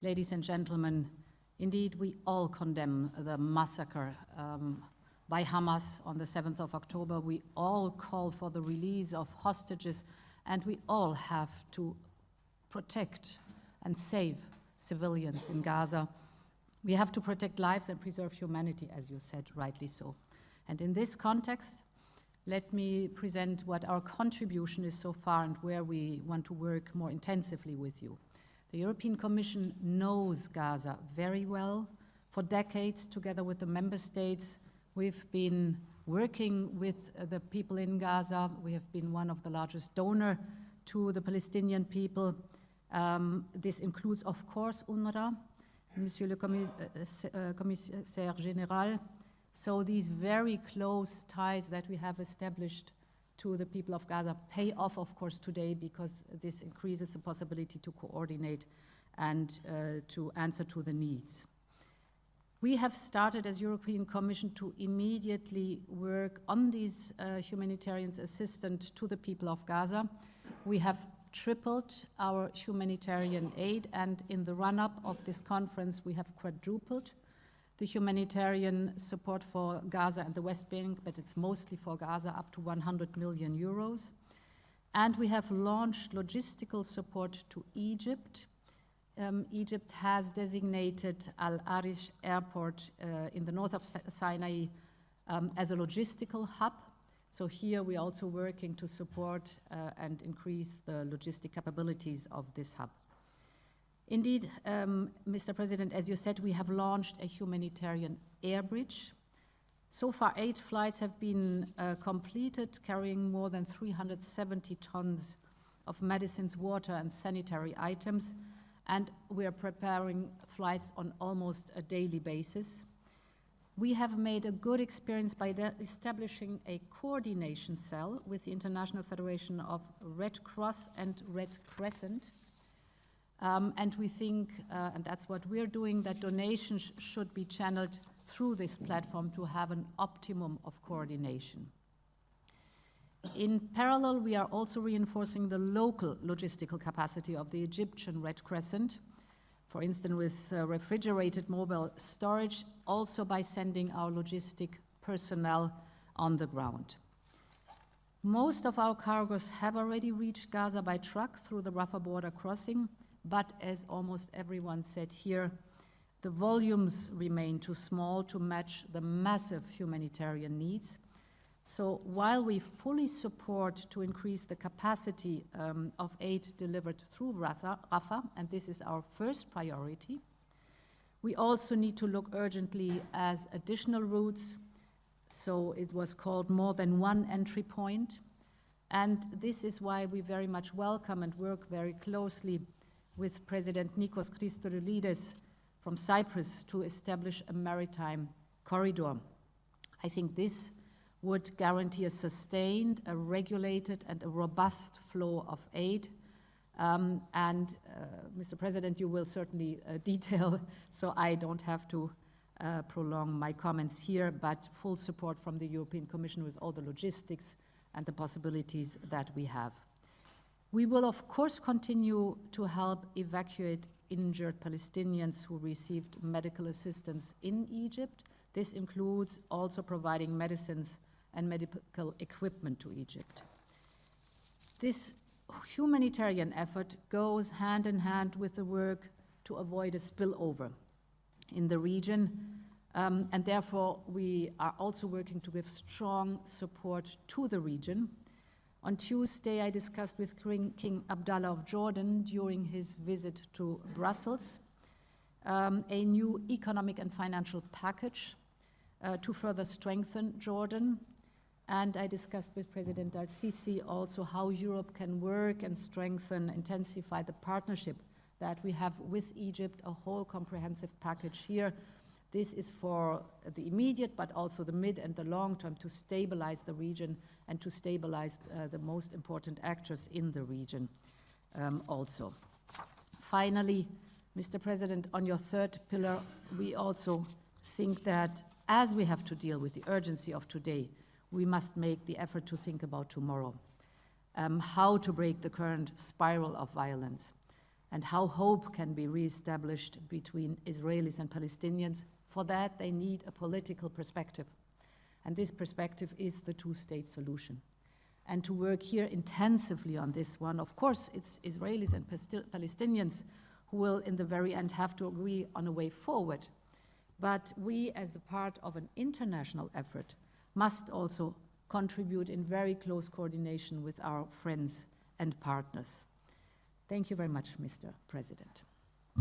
Ladies and gentlemen, indeed we all condemn the massacre by Hamas on the 7th of October. We all call for the release of hostages, and we all have to protect and save civilians in Gaza. We have to protect lives and preserve humanity, as you said, rightly so. And in this context, let me present what our contribution is so far and where we want to work more intensively with you. The European Commission knows Gaza very well. For decades, together with the member states, we've been working with the people in Gaza. We have been one of the largest donors to the Palestinian people. This includes, of course, UNRWA, Monsieur le Commissaire Général. So these very close ties that we have established to the people of Gaza pay off, of course, today, because this increases the possibility to coordinate and to answer to the needs. We have started as European Commission to immediately work on these humanitarian assistance to the people of Gaza. We have tripled our humanitarian aid, and in the run-up of this conference, we have quadrupled the humanitarian support for Gaza and the West Bank, but it's mostly for Gaza, up to 100 million euros. And we have launched logistical support to Egypt. Egypt has designated Al-Arish Airport in the north of Sinai as a logistical hub. So here we're also working to support and increase the logistic capabilities of this hub. Indeed, Mr. President, as you said, we have launched a humanitarian air bridge. So far, 8 flights have been completed, carrying more than 370 tons of medicines, water, and sanitary items, and we are preparing flights on almost a daily basis. We have made a good experience by establishing a coordination cell with the International Federation of Red Cross and Red Crescent. And we think, and that's what we're doing, that donations should be channeled through this platform to have an optimum of coordination. In parallel, we are also reinforcing the local logistical capacity of the Egyptian Red Crescent, for instance, with refrigerated mobile storage, also by sending our logistic personnel on the ground. Most of our cargoes have already reached Gaza by truck through the Rafah border crossing, but as almost everyone said here, the volumes remain too small to match the massive humanitarian needs. So while we fully support to increase the capacity of aid delivered through Rafah, and this is our first priority, we also need to look urgently as additional routes. So it was called more than one entry point. And this is why we very much welcome and work very closely with President Nikos Christodoulidis from Cyprus to establish a maritime corridor. I think this would guarantee a sustained, a regulated, and a robust flow of aid. Mr. President, you will certainly detail, so I don't have to prolong my comments here, but full support from the European Commission with all the logistics and the possibilities that we have. We will, of course, continue to help evacuate injured Palestinians who received medical assistance in Egypt. This includes also providing medicines and medical equipment to Egypt. This humanitarian effort goes hand in hand with the work to avoid a spillover in the region, and therefore we are also working to give strong support to the region. On Tuesday, I discussed with King Abdullah of Jordan during his visit to Brussels a new economic and financial package to further strengthen Jordan. And I discussed with President al-Sisi also how Europe can work and strengthen, intensify the partnership that we have with Egypt, a whole comprehensive package here. This is for the immediate, but also the mid and the long term, to stabilize the region and to stabilize the most important actors in the region also. Finally, Mr. President, on your third pillar, we also think that as we have to deal with the urgency of today, we must make the effort to think about tomorrow, how to break the current spiral of violence. and how hope can be reestablished between Israelis and Palestinians. For that, they need a political perspective. And this perspective is the two-state solution. And to work here intensively on this one, of course, it's Israelis and Palestinians who will, in the very end, have to agree on a way forward. But we, as a part of an international effort, must also contribute in very close coordination with our friends and partners. Thank you very much, Mr. President.